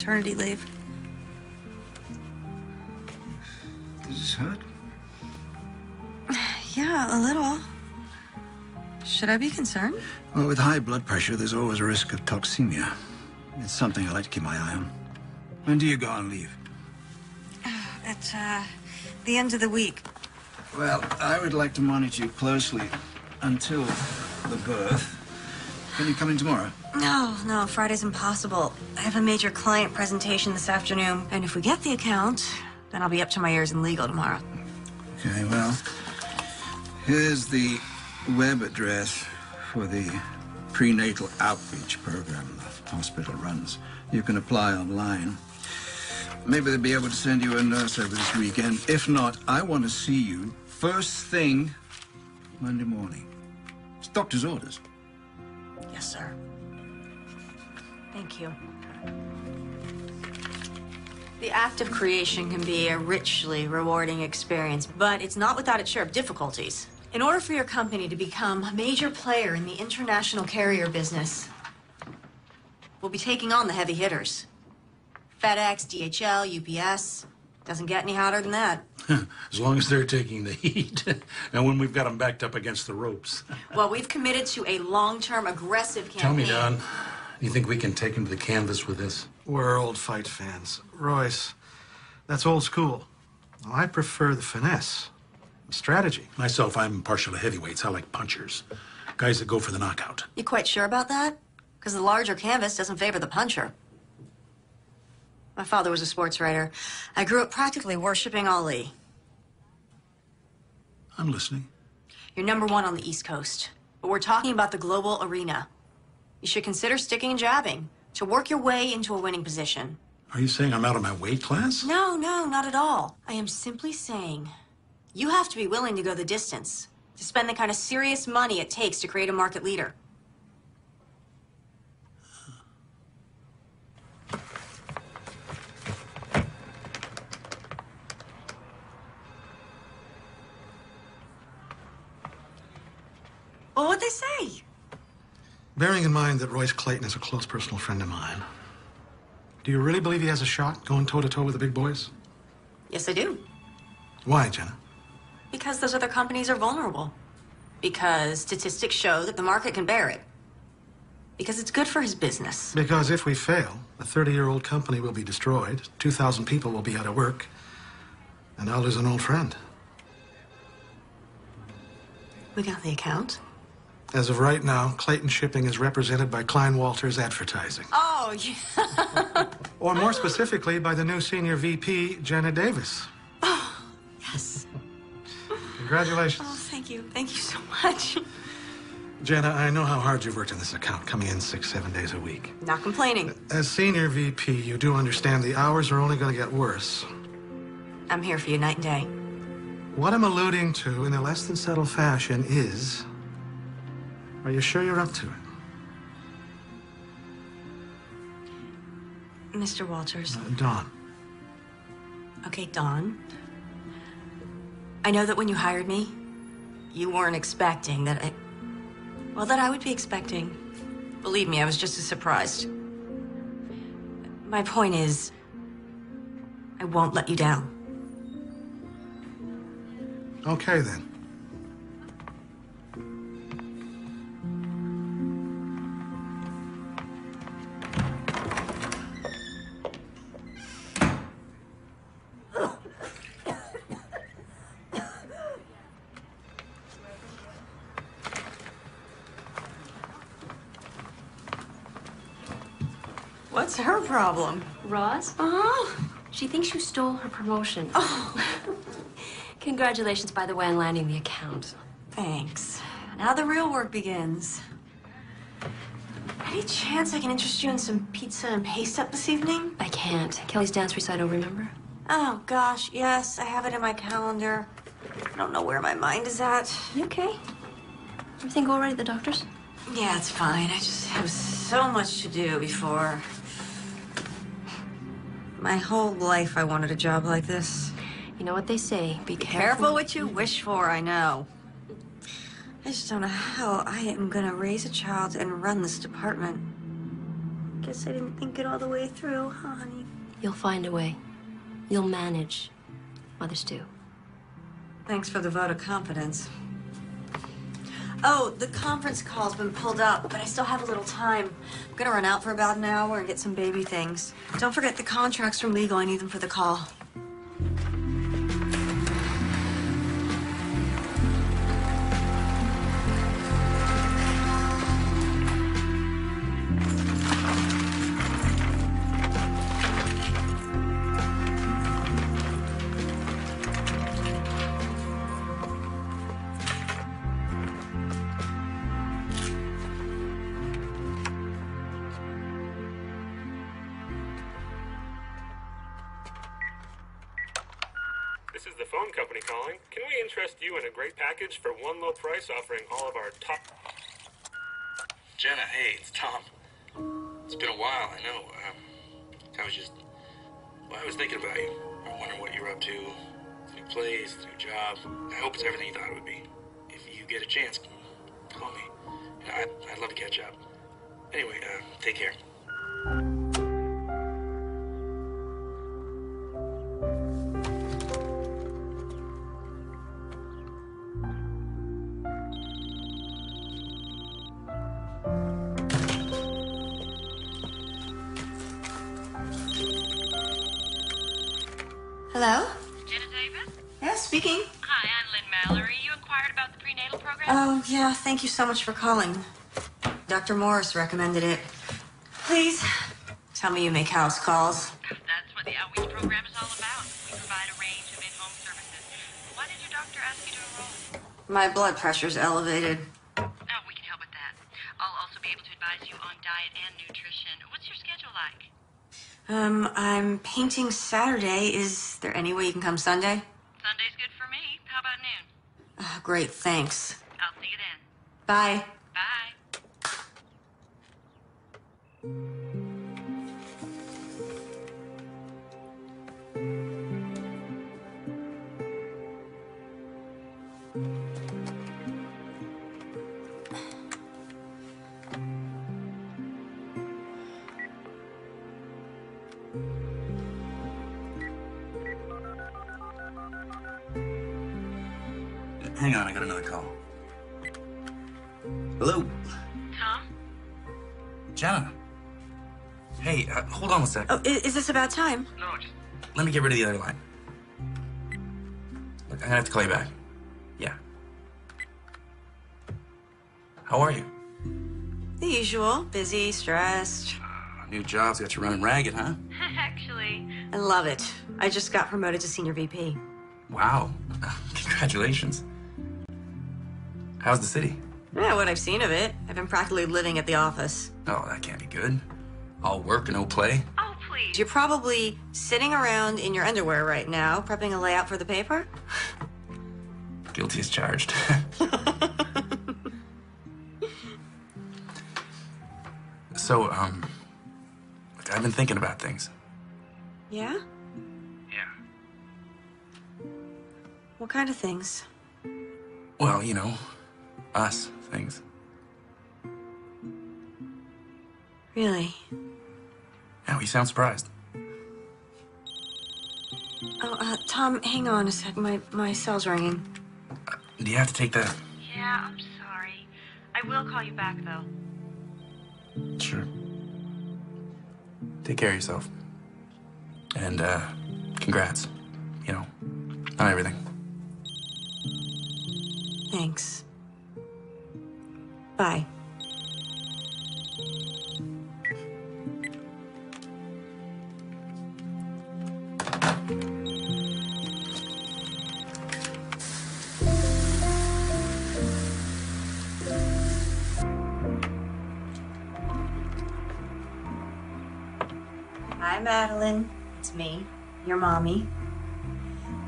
maternity leave. Does this hurt? Yeah, a little. Should I be concerned? Well, with high blood pressure, there's always a risk of toxemia. It's something I like to keep my eye on. When do you go on leave? At, the end of the week. Well, I would like to monitor you closely until the birth. Can you come in tomorrow? No, Friday's impossible. I have a major client presentation this afternoon, and if we get the account, then I'll be up to my ears in legal tomorrow. Okay, well, here's the web address for the prenatal outreach program the hospital runs. You can apply online. Maybe they'll be able to send you a nurse over this weekend. If not, I want to see you first thing Monday morning. It's doctor's orders. Yes, sir. Thank you. The act of creation can be a richly rewarding experience, but it's not without its share of difficulties. In order for your company to become a major player in the international carrier business, we'll be taking on the heavy hitters. FedEx, DHL, UPS. Doesn't get any hotter than that. As long as they're taking the heat. And when we've got them backed up against the ropes. Well, we've committed to a long-term, aggressive campaign. Tell me, Don, you think we can take him to the canvas with this? We're old fight fans. Royce, that's old school. I prefer the finesse, the strategy. Myself, I'm partial to heavyweights. I like punchers. Guys that go for the knockout. You quite sure about that? Because the larger canvas doesn't favor the puncher. My father was a sports writer. I grew up practically worshiping Ali. I'm listening. You're #1 on the East Coast, but we're talking about the global arena. You should consider sticking and jabbing to work your way into a winning position. Are you saying I'm out of my weight class? No, not at all. I am simply saying you have to be willing to go the distance, to spend the kind of serious money it takes to create a market leader. Well, what'd they say? Bearing in mind that Royce Clayton is a close personal friend of mine, do you really believe he has a shot going toe-to-toe with the big boys? Yes, I do. Why, Jenna? Because those other companies are vulnerable. Because statistics show that the market can bear it. Because it's good for his business. Because if we fail, a 30-year-old company will be destroyed, 2,000 people will be out of work, and I'll lose an old friend. We got the account. As of right now, Clayton Shipping is represented by Klein Walters Advertising. Oh, yeah. Or more specifically, by the new senior VP, Jenna Davis. Oh, yes. Congratulations. Oh, thank you. Thank you so much. Jenna, I know how hard you've worked on this account, coming in 6-7 days a week. Not complaining. As senior VP, you do understand the hours are only going to get worse. I'm here for you night and day. What I'm alluding to in a less than subtle fashion is, are you sure you're up to it? Mr. Walters. Dawn. Okay, Dawn. I know that when you hired me, you weren't expecting that I would be expecting. Believe me, I was just as surprised. My point is, I won't let you down. Okay, then. What's her problem? Roz? Uh-huh. She thinks you stole her promotion. Oh. Congratulations, by the way, on landing the account. Thanks. Now the real work begins. Any chance I can interest you in some pizza and paste up this evening? I can't. Kelly's dance recital, remember? Oh, gosh, yes. I have it in my calendar. I don't know where my mind is at. You okay? Everything go all right at the doctor's? Yeah, it's fine. I just have so much to do before... My whole life I wanted a job like this. You know what they say, be Careful what you wish for, I know. I just don't know how I am gonna raise a child and run this department. Guess I didn't think it all the way through, huh, honey? You'll find a way. You'll manage. Mothers do. Thanks for the vote of confidence. Oh, the conference call's been pulled up, but I still have a little time. I'm gonna run out for about an hour and get some baby things. Don't forget the contracts from legal. I need them for the call. This is the phone company calling. Can we interest you in a great package for one low price offering all of our top... Jenna, hey, it's Tom. It's been a while, I know. I was thinking about you. I'm wondering what you're up to. New place, new job. I hope it's everything you thought it would be. If you get a chance, call me. I'd love to catch up. Anyway, take care. Hello? Jenna Davis? Yeah, speaking. Hi, I'm Lynn Mallory. You inquired about the prenatal program? Oh, yeah, thank you so much for calling. Dr. Morris recommended it. Please, tell me you make house calls. That's what the outreach program is all about. We provide a range of in-home services. Why did your doctor ask you to enroll? My blood pressure's elevated. Oh, we can help with that. I'll also be able to advise you on diet and nutrition. What's your schedule like? I'm painting Saturday. Is there any way you can come Sunday? Sunday's good for me. How about noon? Great, thanks. I'll see you then. Bye. Bye. Hang on, I got another call. Hello? Tom? Jenna? Hey, hold on a sec. Oh, is this about time? No, just... Let me get rid of the other line. Look, I'm gonna have to call you back. Yeah. How are you? The usual. Busy, stressed. New job's got you running ragged, huh? Actually, I love it. I just got promoted to senior VP. Wow. Congratulations. How's the city? Yeah, what I've seen of it. I've been practically living at the office. Oh, that can't be good. All work and no play. oh, please. You're probably sitting around in your underwear right now, prepping a layout for the paper? Guilty as charged. So, look, I've been thinking about things. Yeah? Yeah. What kind of things? Well, you know, us things. Really? Now, you sound surprised. Oh, Tom, hang on a sec. My cell's ringing. Do you have to take that? Yeah, I'm sorry. I will call you back, though. Sure. Take care of yourself. And, congrats. You know, on everything. Thanks. Bye. Hi, Madeline. It's me, your mommy.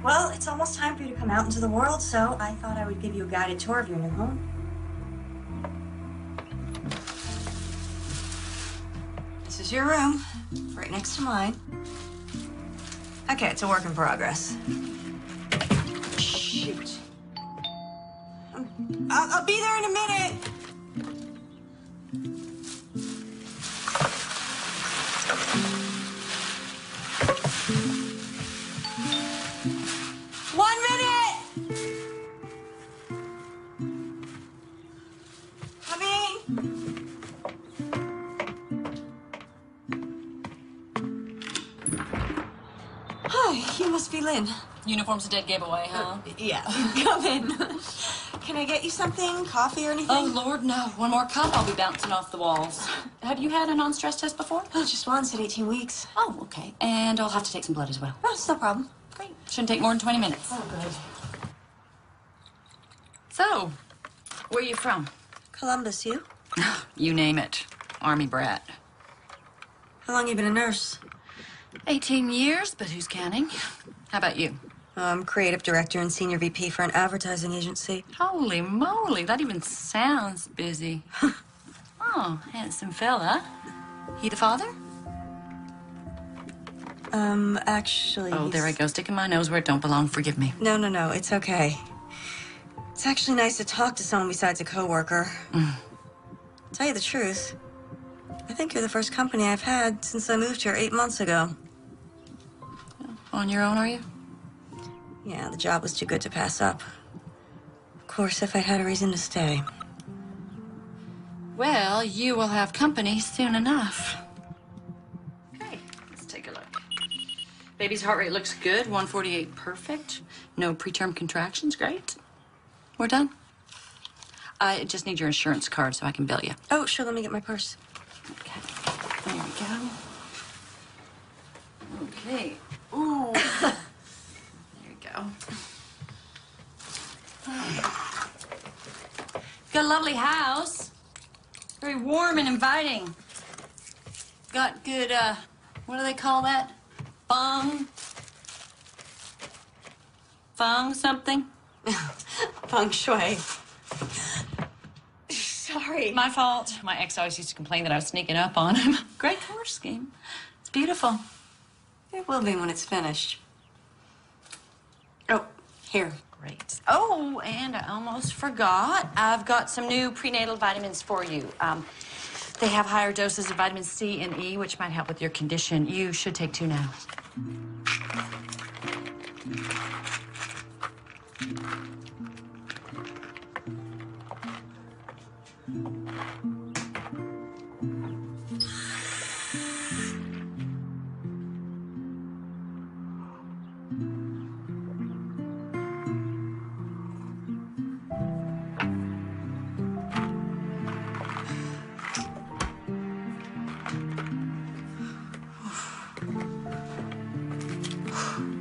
Well, it's almost time for you to come out into the world, so I thought I would give you a guided tour of your new home. This is your room, right next to mine. Okay, it's a work in progress. Shoot. I'll be there in a minute. 1 minute! Coming! Hi, you must be Lynn. Uniform's a dead giveaway, huh? Yeah, come in. Can I get you something? Coffee or anything? Oh, Lord, no. One more cup, I'll be bouncing off the walls. Have you had a non-stress test before? Oh, just once at 18 weeks. Oh, okay. And I'll have to take some blood as well. Oh, it's no problem. Great. Shouldn't take more than 20 minutes. Oh, good. So, where are you from? Columbus, you? You name it. Army brat. How long you been a nurse? 18 years, but who's counting? How about you? I'm creative director and senior VP for an advertising agency. Holy moly, that even sounds busy. Oh, handsome fella. He the father? Actually... Oh, there I go, sticking my nose where it don't belong. Forgive me. No, it's okay. It's actually nice to talk to someone besides a coworker. Tell you the truth, I think you're the first company I've had since I moved here 8 months ago. On your own, are you? Yeah, the job was too good to pass up. Of course, if I had a reason to stay. Well, you will have company soon enough. Okay, let's take a look. Baby's heart rate looks good, 148 perfect. No preterm contractions, great. We're done. I just need your insurance card so I can bill you. Oh, sure, let me get my purse. Okay, there we go. Okay. Ooh. There you go. Got a lovely house. Very warm and inviting. Got good, what do they call that? Feng something? Feng shui. Sorry. My fault. My ex always used to complain that I was sneaking up on him. Great color scheme. It's beautiful. It will be when it's finished. Oh, here. Great. Oh, and I almost forgot. I've got some new prenatal vitamins for you. They have higher doses of vitamin C and E, which might help with your condition. You should take 2 now.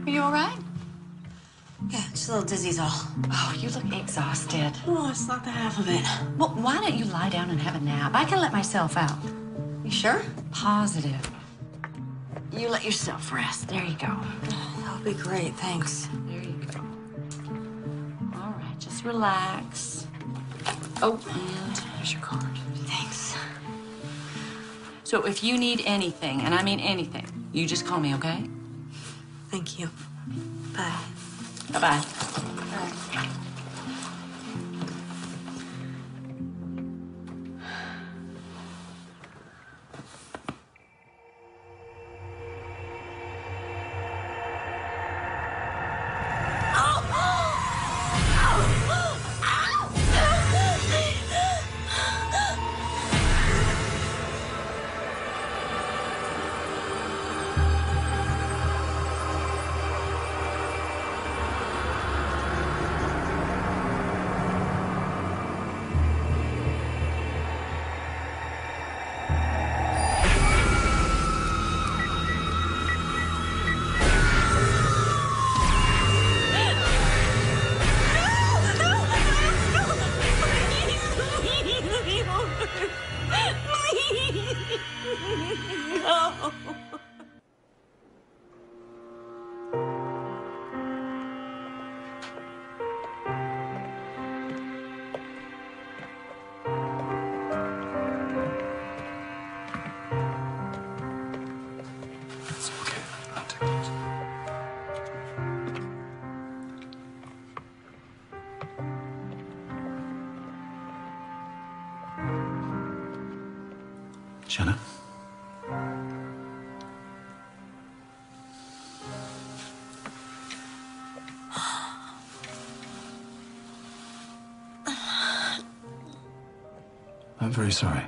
Are you all right? Yeah, just a little dizzy's all. Oh, you look exhausted. Oh, it's not the half of it. Well, why don't you lie down and have a nap? I can let myself out. You sure? Positive. You let yourself rest. There you go. That'll be great, thanks. There you go. All right, just relax. Oh, and here's your card. Thanks. So if you need anything, and I mean anything, you just call me, okay? Thank you. Bye. Bye-bye. Bye. I'm very sorry.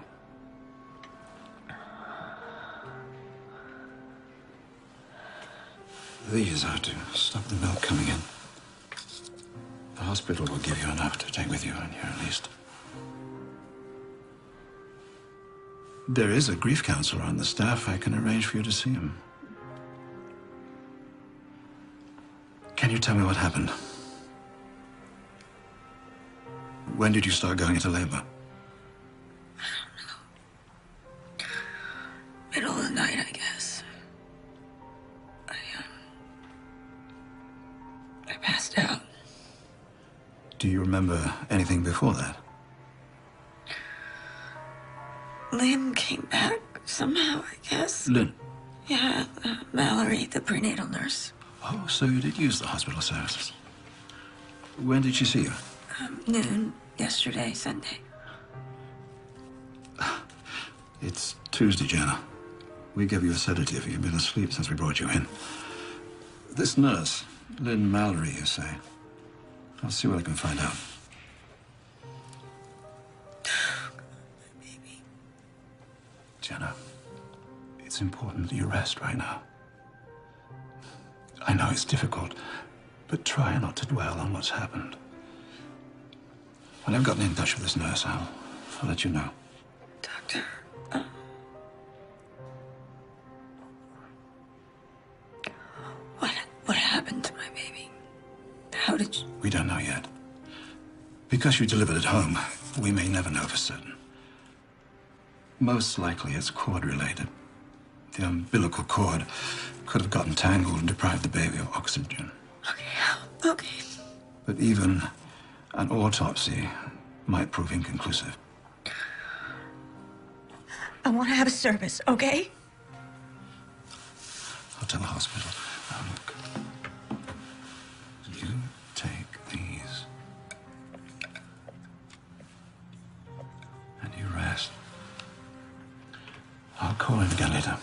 These are to stop the milk coming in. The hospital will give you enough to take with you when you're released. There is a grief counselor on the staff. I can arrange for you to see him. Can you tell me what happened? When did you start going into labor? Middle of the night, I guess. I passed out. Do you remember anything before that? Lynn came back somehow, I guess. Lynn? Yeah, Mallory, the prenatal nurse. Oh, so you did use the hospital services. When did she see you? Noon yesterday, Sunday. It's Tuesday, Jenna. We gave you a sedative. You've been asleep since we brought you in. This nurse, Lynn Mallory, you say? I'll see what I can find out. Baby. Jenna, it's important that you rest right now. I know it's difficult, but try not to dwell on what's happened. When I've gotten in touch with this nurse, I'll let you know. Doctor, what happened to my baby? How did you... We don't know yet. Because you delivered at home, we may never know for certain. Most likely it's cord-related. The umbilical cord could have gotten tangled and deprived the baby of oxygen. Okay. But even an autopsy might prove inconclusive. I want to have a service, okay? I'll tell the hospital. Now, look. You take these. And you rest. I'll call in again later.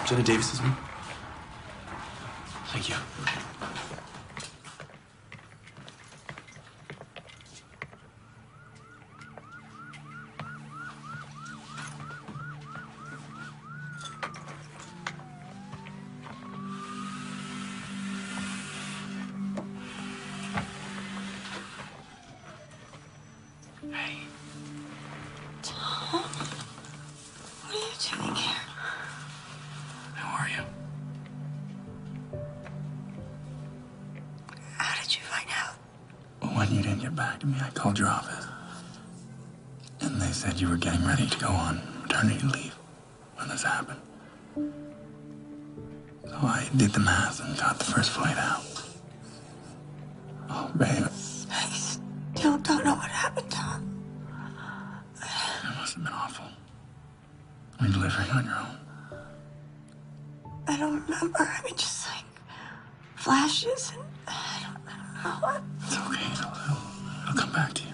Jenna Davis is me. Thank you. Hey. Tom? What are you doing here? How are you? How did you find out? Well, when you didn't get back to me, I called your office. And they said you were getting ready to go on maternity leave when this happened. So I did the math and got the first flight out. Oh, babe. I still don't know what happened, Tom. It must have been awful. When delivering on your own. I don't remember. I mean, just like flashes and I don't know what. It's okay. It'll come back to you.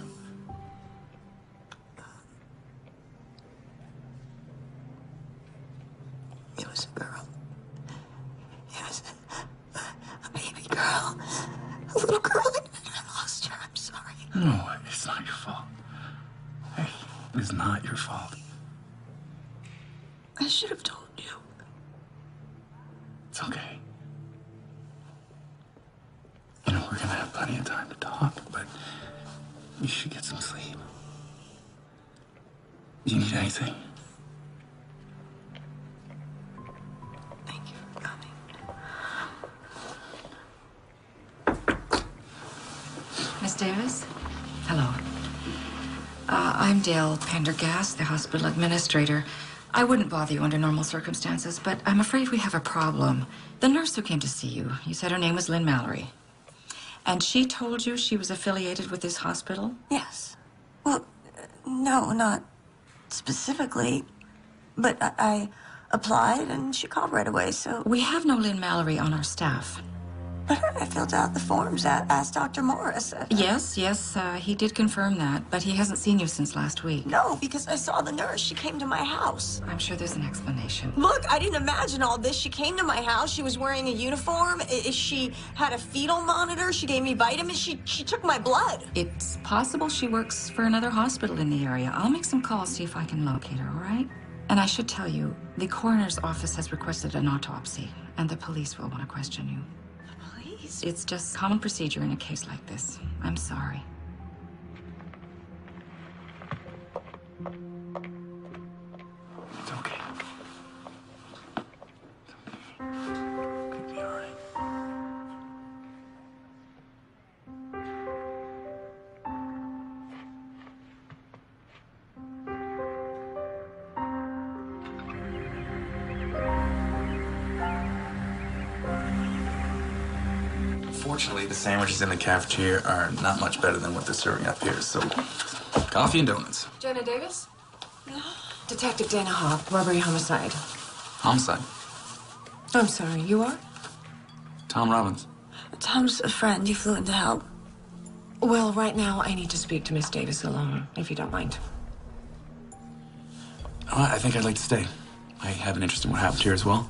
It was a girl. It was a baby girl. A little girl. I lost her. I'm sorry. No, it's not your fault. Hey, it's not your fault. I should have told you. It's okay. You know, we're gonna have plenty of time to talk, but you should get some sleep. Do you need anything? Thank you for coming. Miss Davis? Hello. I'm Dale Pendergast, the hospital administrator. I wouldn't bother you under normal circumstances, but I'm afraid we have a problem. The nurse who came to see you, you said her name was Lynn Mallory. And she told you she was affiliated with this hospital? Yes. Well, no, not specifically. But I applied and she called right away, so... We have no Lynn Mallory on our staff. But I filled out the forms, asked Dr. Morris. Yes, he did confirm that, but he hasn't seen you since last week. No, because I saw the nurse. She came to my house. I'm sure there's an explanation. Look, I didn't imagine all this. She came to my house. She was wearing a uniform. She had a fetal monitor. She gave me vitamins. She took my blood. It's possible she works for another hospital in the area. I'll make some calls, see if I can locate her, all right? And I should tell you, the coroner's office has requested an autopsy, and the police will want to question you. Please? It's just common procedure in a case like this. I'm sorry. It's okay. It'll be all right. Fortunately, the sandwiches in the cafeteria are not much better than what they're serving up here, so coffee and donuts. Jenna Davis? Detective Dana Hawk, robbery homicide. Homicide. I'm sorry, you are? Tom Robbins. Tom's a friend. He flew in to help. Well, right now, I need to speak to Miss Davis alone, if you don't mind. Oh, I think I'd like to stay. I have an interest in what happened here as well.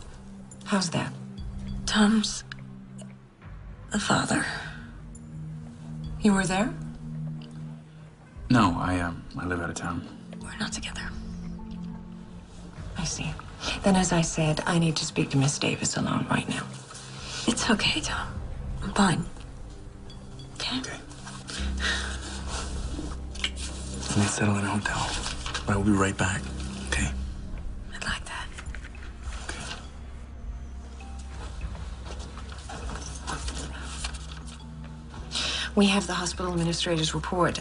How's that? Tom's a father. You were there? No, I live out of town. We're not together. I see. Then, as I said, I need to speak to Miss Davis alone right now. It's okay, Tom. I'm fine. Okay? Okay. Let's settle in a hotel. But I will be right back. Okay? I'd like that. Okay. We have the hospital administrator's report.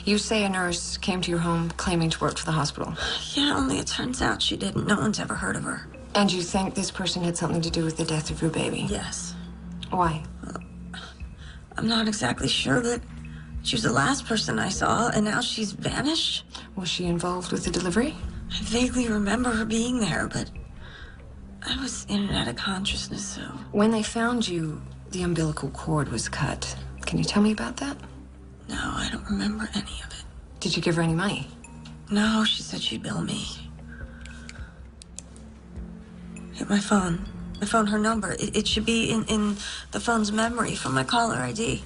You say a nurse came to your home claiming to work for the hospital. Yeah, only it turns out she didn't. No one's ever heard of her. And you think this person had something to do with the death of your baby? Yes. Why? I'm not exactly sure, but she was the last person I saw, and now she's vanished. Was she involved with the delivery? I vaguely remember her being there, but I was in and out of consciousness, so... When they found you, the umbilical cord was cut. Can you tell me about that? No, I don't remember any of it. Did you give her any money? No, she said she'd bill me. Hit my phone. I found her number. It should be in the phone's memory from my caller ID.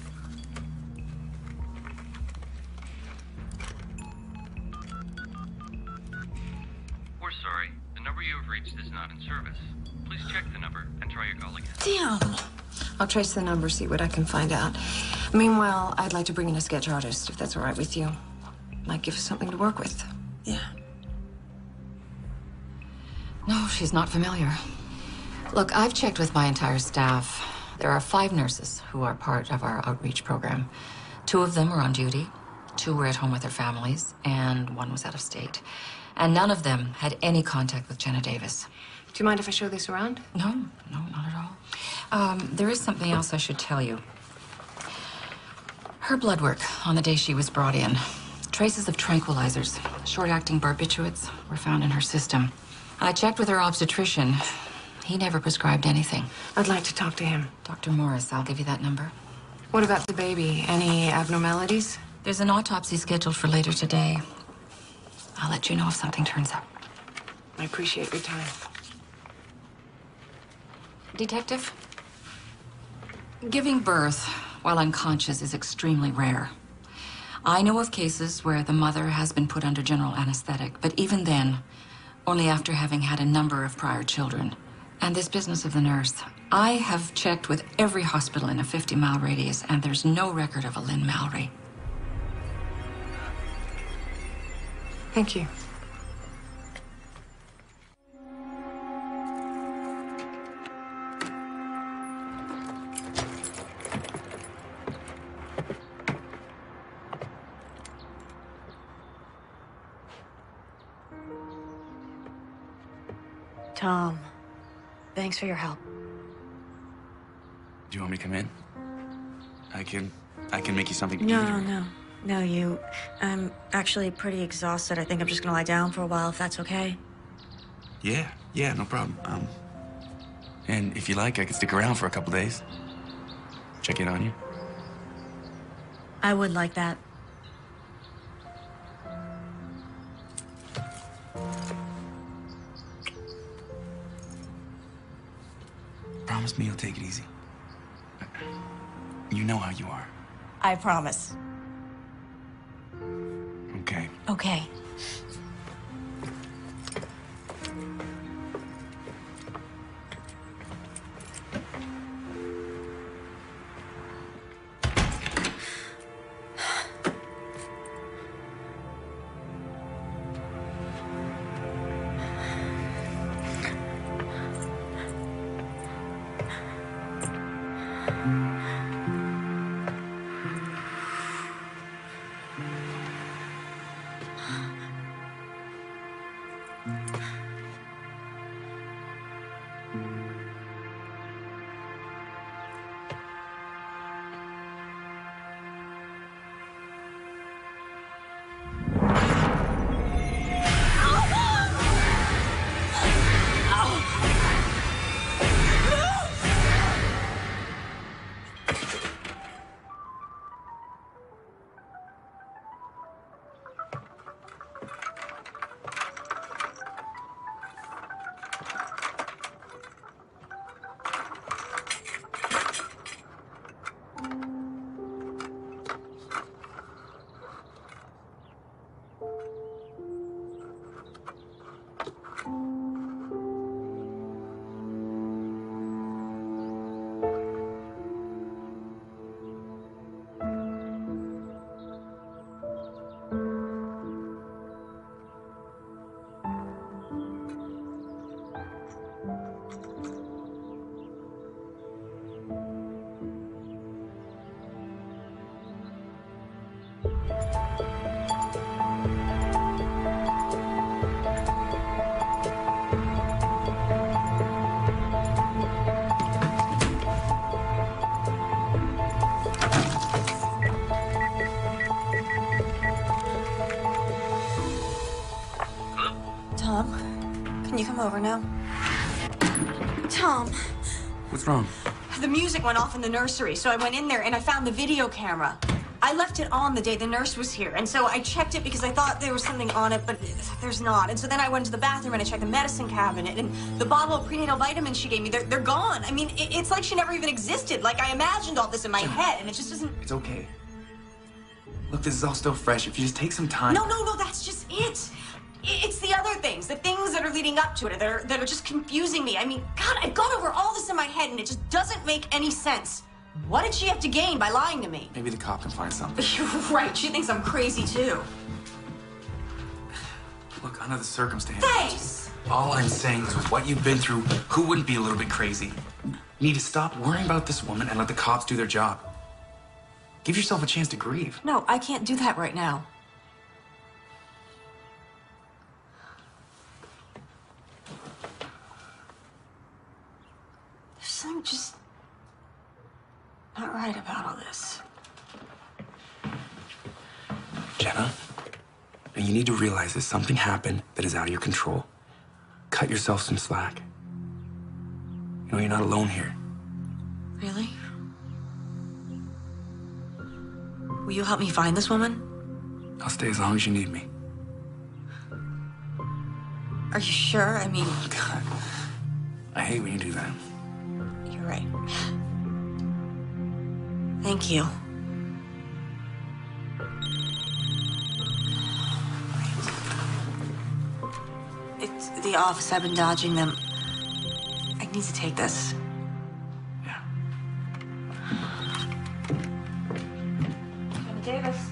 We're sorry. The number you have reached is not in service. Please check the number and try your call again. Damn! I'll trace the number, see what I can find out. Meanwhile, I'd like to bring in a sketch artist, if that's all right with you. Might give us something to work with. Yeah. No, she's not familiar. Look, I've checked with my entire staff. There are 5 nurses who are part of our outreach program. 2 of them are on duty, 2 were at home with their families, and 1 was out of state. And none of them had any contact with Jenna Davis. Do you mind if I show this around? No, not at all. There is something else I should tell you. Her blood work on the day she was brought in. Traces of tranquilizers, short-acting barbiturates, were found in her system. I checked with her obstetrician. He never prescribed anything. I'd like to talk to him. Dr. Morris, I'll give you that number. What about the baby? Any abnormalities? There's an autopsy scheduled for later today. I'll let you know if something turns up. I appreciate your time. Detective, giving birth while unconscious is extremely rare. I know of cases where the mother has been put under general anesthetic, but even then, only after having had a number of prior children. And this business of the nurse, I have checked with every hospital in a 50-mile radius, and there's no record of a Lynn Mallory. Thank you. Tom, thanks for your help. Do you want me to come in? I can make you something to eat. No, you. I'm actually pretty exhausted. I think I'm just gonna lie down for a while, if that's okay. Yeah, no problem. And if you like, I could stick around for a couple days. Check in on you. I would like that. Promise me you'll take it easy. You know how you are. I promise. Okay. Okay. Tom, can you come over now? Tom. What's wrong? The music went off in the nursery, so I went in there and I found the video camera. I left it on the day the nurse was here, and so I checked it because I thought there was something on it, but there's not. And so then I went to the bathroom and I checked the medicine cabinet, and the bottle of prenatal vitamins she gave me, they're gone. I mean, it's like she never even existed. Like, I imagined all this in my head, and it just doesn't... It's okay. Look, this is all still fresh. If you just take some time... No, that's just it. It's the other things, the things that are leading up to it that are just confusing me. I mean, God, I've gone over all this in my head, and it just doesn't make any sense. What did she have to gain by lying to me? Maybe the cop can find something. You're right. She thinks I'm crazy, too. Look, under the circumstances... Thanks! All I'm saying is with what you've been through, who wouldn't be a little bit crazy? You need to stop worrying about this woman and let the cops do their job. Give yourself a chance to grieve. No, I can't do that right now. There's something just not right about all this. Jenna, you need to realize that something happened that is out of your control. Cut yourself some slack. You know, you're not alone here. Really? Will you help me find this woman? I'll stay as long as you need me. Are you sure? I mean... Oh, God. I hate when you do that. You're right. Thank you. It's the office. I've been dodging them. I need to take this. Yeah. Jenna Davis.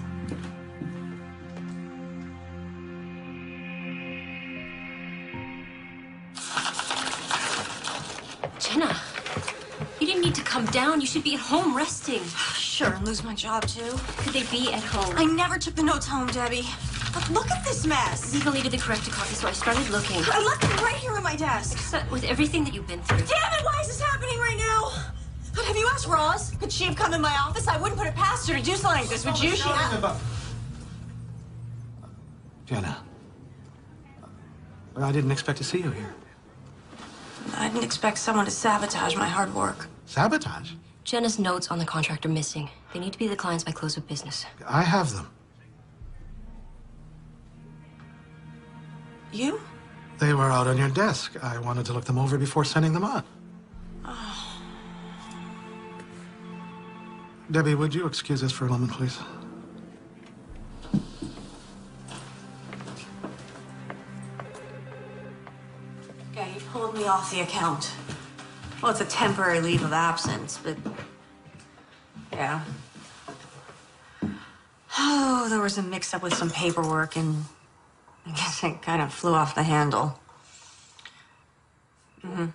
Jenna, you didn't need to come down. You should be at home resting. Sure, and lose my job, too. Could they be at home? I never took the notes home, Debbie. Look at this mess. Legally to the correct copy, so I started looking. I left them right here on my desk. Upset with everything that you've been through. Damn it, why is this happening right now? But have you asked Roz? Could she have come in my office? I wouldn't put it past her to do something like this, would you? Jenna, I didn't expect to see you here. I didn't expect someone to sabotage my hard work. Sabotage? Jenna's notes on the contract are missing. They need to be the clients by close of business. I have them. You? They were out on your desk. I wanted to look them over before sending them on. Oh. Debbie, would you excuse us for a moment, please? Yeah, you pulled me off the account. Well, it's a temporary leave of absence, but... yeah. Oh, there was a mix-up with some paperwork, and I guess it kind of flew off the handle. Mm-hmm.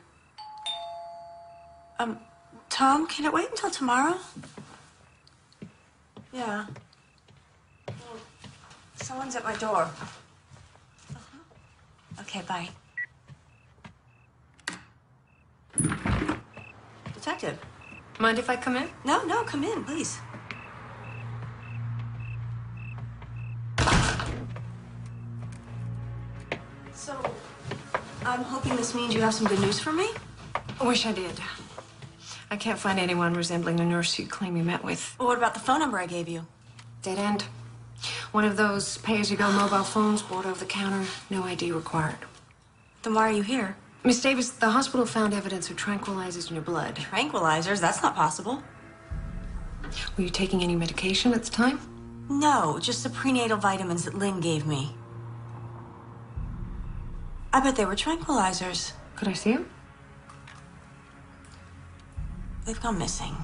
Tom, can it wait until tomorrow? Yeah. Well, someone's at my door. Okay, bye. Detective. Mind if I come in? No, no, come in, please. So, I'm hoping this means you have some good news for me? I wish I did. I can't find anyone resembling the nurse you claim you met with. Well, what about the phone number I gave you? Dead end. One of those pay-as-you-go mobile phones bought over the counter, no ID required. Then why are you here? Miss Davis, the hospital found evidence of tranquilizers in your blood. Tranquilizers? That's not possible. Were you taking any medication at the time? No, just the prenatal vitamins that Lynn gave me. I bet they were tranquilizers. Could I see them? They've gone missing.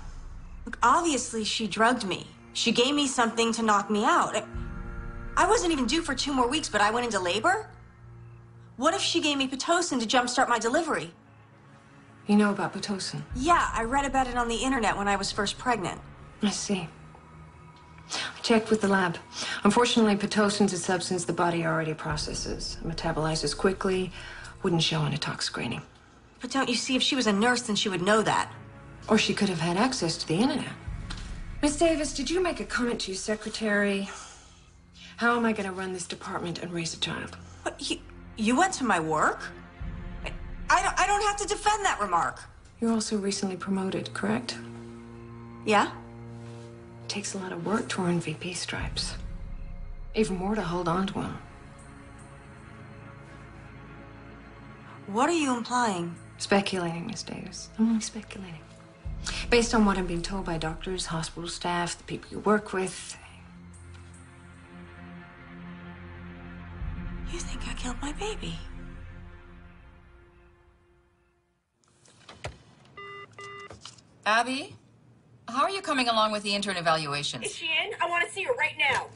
Look, obviously she drugged me. She gave me something to knock me out. I wasn't even due for 2 more weeks, but I went into labor? What if she gave me Pitocin to jumpstart my delivery? You know about Pitocin? Yeah, I read about it on the internet when I was first pregnant. I see. I checked with the lab. Unfortunately, Pitocin's a substance the body already processes. It metabolizes quickly, wouldn't show on a tox screening. But don't you see, if she was a nurse, then she would know that. Or she could have had access to the internet. Miss Davis, did you make a comment to your secretary? How am I going to run this department and raise a child? But you went to my work? I don't have to defend that remark. You're also recently promoted, correct? Yeah? It takes a lot of work to earn VP stripes. Even more to hold on to them. What are you implying? Speculating, Miss Davis. I'm only speculating. Based on what I'm being told by doctors, hospital staff, the people you work with. You think I killed my baby? Abby, how are you coming along with the intern evaluations? Is she in? I want to see her right now.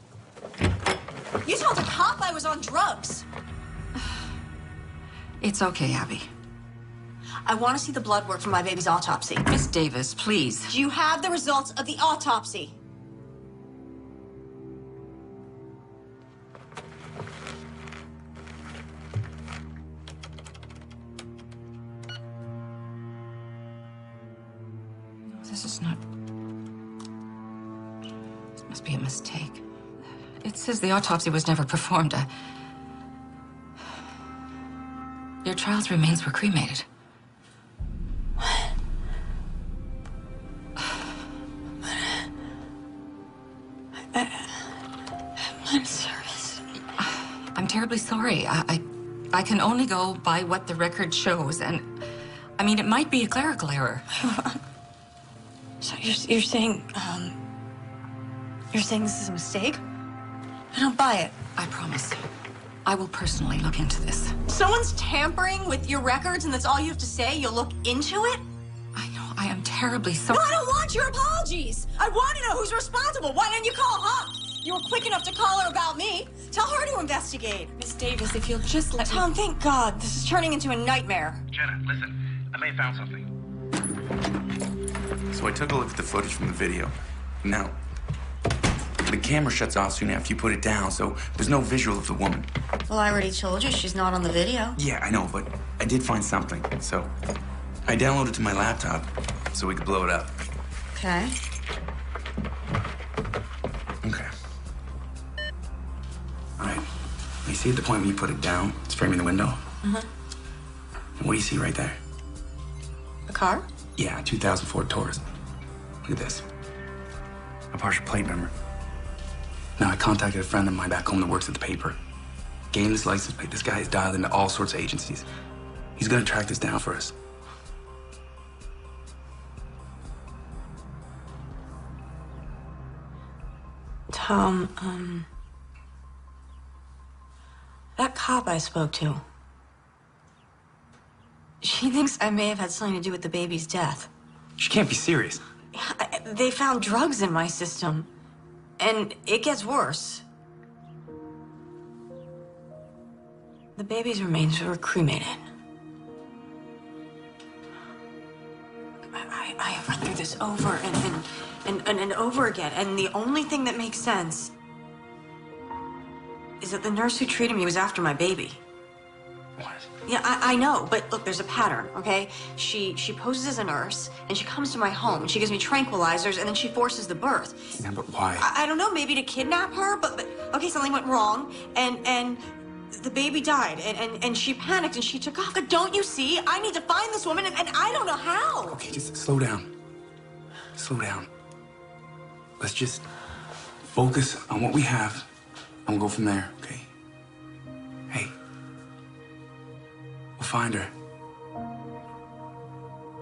You told a cop I was on drugs. It's okay, Abby. I want to see the blood work from my baby's autopsy. Miss Davis, please. Do you have the results of the autopsy? This is not... This must be a mistake. It says the autopsy was never performed. Your child's remains were cremated. I'm service. I'm terribly sorry. I can only go by what the record shows, and I mean, it might be a clerical error. So you're saying this is a mistake? I don't buy it. I promise. I will personally look into this. Someone's tampering with your records, and that's all you have to say? You'll look into it? I know. I am terribly sorry. No, I don't want your apologies. I want to know who's responsible. Why didn't you call her? You were quick enough to call her about me. Tell her to investigate. Miss Davis, if you'll just let Tom, thank God. This is turning into a nightmare. Jenna, listen. I may have found something. So I took a look at the footage from the video. Now, the camera shuts off soon after you put it down, so there's no visual of the woman. Well, I already told you she's not on the video. Yeah, I know, but I did find something, so I downloaded it to my laptop so we could blow it up. Okay. Okay. All right. You see at the point when you put it down, it's framing the window? Mm-hmm. And what do you see right there? car? Yeah, 2004 Taurus. Look at this. A partial plate number. Now, I contacted a friend of mine back home that works at the paper. Gave him this license plate. This guy is dialed into all sorts of agencies. He's gonna track this down for us. Tom, that cop I spoke to, she thinks I may have had something to do with the baby's death. She can't be serious. They found drugs in my system, and it gets worse. The baby's remains were cremated. I have run through this over and over again, and the only thing that makes sense is that the nurse who treated me was after my baby. What? Yeah, I know, but look, there's a pattern, okay? She poses as a nurse, and she comes to my home, and she gives me tranquilizers, and then she forces the birth. Yeah, but why? I don't know, maybe to kidnap her, but okay, something went wrong, and the baby died, and she panicked, and she took off. But don't you see? I need to find this woman, and I don't know how. Okay, just slow down. Slow down. Let's just focus on what we have, and we'll go from there, okay? Hey. We'll find her.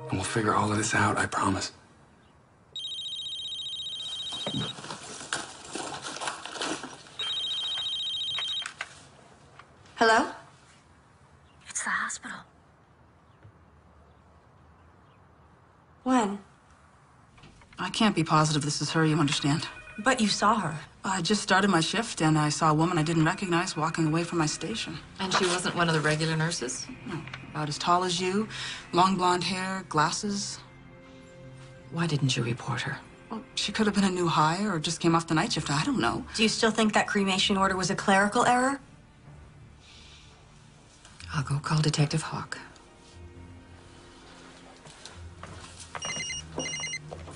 And we'll figure all of this out, I promise. Hello? It's the hospital. When? I can't be positive this is her, you understand? But you saw her. I just started my shift and I saw a woman I didn't recognize walking away from my station. And she wasn't one of the regular nurses? No, about as tall as you, long blonde hair, glasses. Why didn't you report her? Well, she could have been a new hire or just came off the night shift. I don't know. Do you still think that cremation order was a clerical error? I'll go call Detective Hawk.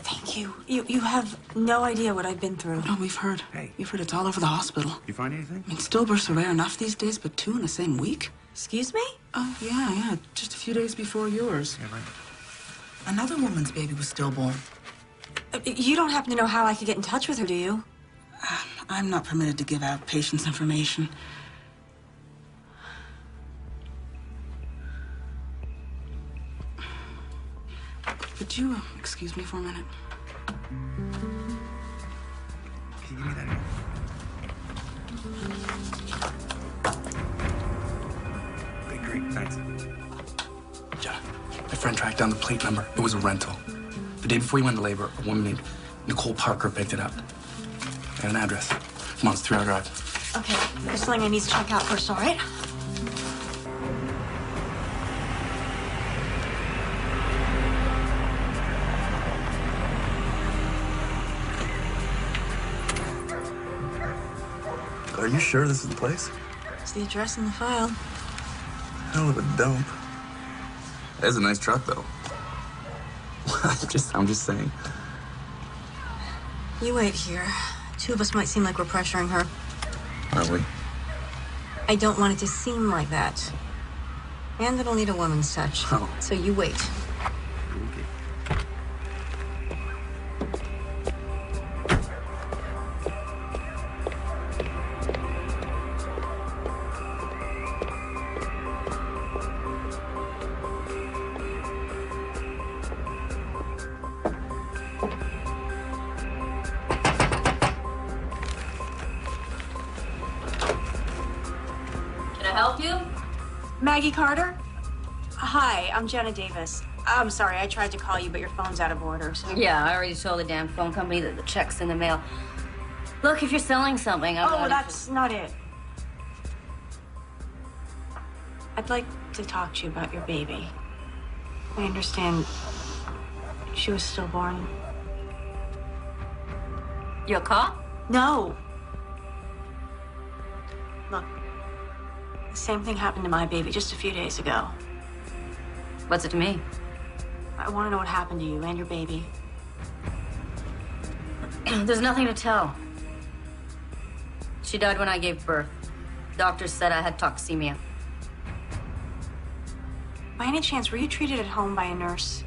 Thank you. You have no idea what I've been through. No, we've heard. Hey. We've heard it's all over the hospital. You find anything? I mean, stillbirths are rare enough these days, but 2 in the same week? Excuse me? Oh, yeah. Just a few days before yours. Yeah, right. Another woman's baby was stillborn. You don't happen to know how I could get in touch with her, do you? I'm not permitted to give out patients' information. Could you excuse me for a minute? Can you give me that? Okay, great, thanks. Yeah, my friend tracked down the plate number. It was a rental. The day before he went to labor, a woman named Nicole Parker picked it up. And an address. Come on, it's a 3-hour drive. Okay, there's something I need to check out first, all right? Are you sure this is the place? It's the address in the file. Hell of a dump. That's a nice truck, though. I'm just saying. You wait here. 2 of us might seem like we're pressuring her. Are we? I don't want it to seem like that. And it'll need a woman's touch. Oh. So you wait. Maggie Carter? Hi, I'm Jenna Davis. I'm sorry, I tried to call you, but your phone's out of order, so... Yeah, I already told the damn phone company that the check's in the mail. Look, if you're selling something, I'm Oh, that's not it. I'd like to talk to you about your baby. I understand she was stillborn. You a cop? No. Look, the same thing happened to my baby just a few days ago. What's it to me? I want to know what happened to you and your baby. There's nothing to tell. She died when I gave birth. Doctors said I had toxemia. By any chance, were you treated at home by a nurse?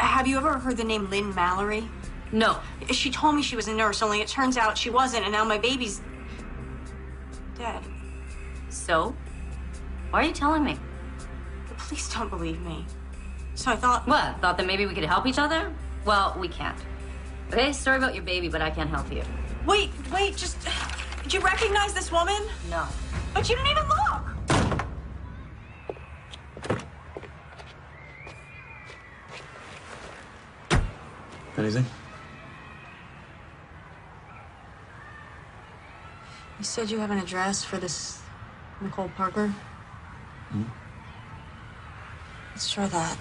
Have you ever heard the name Lynn Mallory? No. She told me she was a nurse, only it turns out she wasn't, and now my baby's dead. So? Why are you telling me? The police don't believe me. So I thought... What? Thought that maybe we could help each other? Well, we can't. Okay, sorry about your baby, but I can't help you. Wait, just... Did you recognize this woman? No. But you didn't even look! Anything? You said you have an address for this Nicole Parker? Hmm? Let's try that.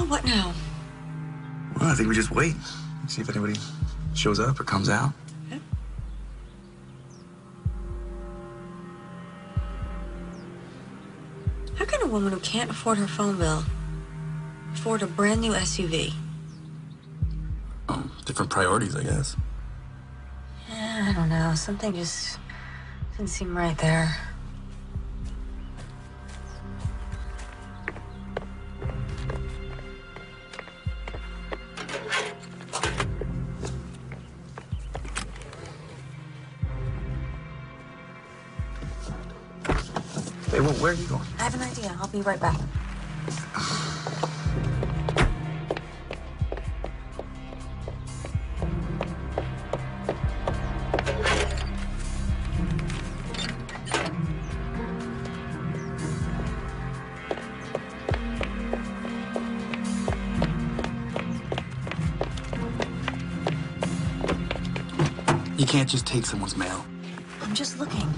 What now? Well, I think we just wait. See if anybody shows up or comes out. Okay. How can a woman who can't afford her phone bill afford a brand new SUV? Different priorities, I guess. I don't know. Something just didn't seem right there. Hey, well, where are you going? I have an idea. I'll be right back. You can't just take someone's mail. I'm just looking.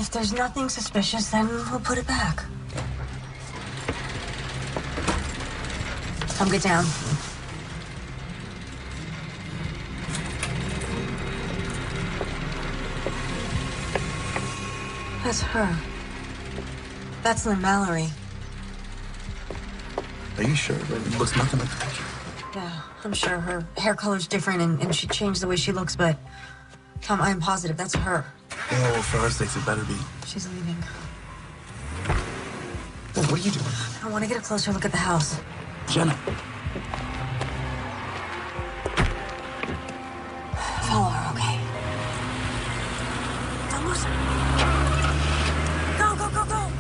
If there's nothing suspicious, then we'll put it back. Come get down. That's her. That's Lynn Mallory. Are you sure? It looks nothing like the picture. Yeah, I'm sure her hair color's different and she changed the way she looks, but Tom, I'm positive that's her. Yeah, well, for our sakes, it better be. She's leaving. Well, what are you doing? I want to get a closer look at the house. Jenna. Follow her, okay? Don't lose her. Go, go, go, go!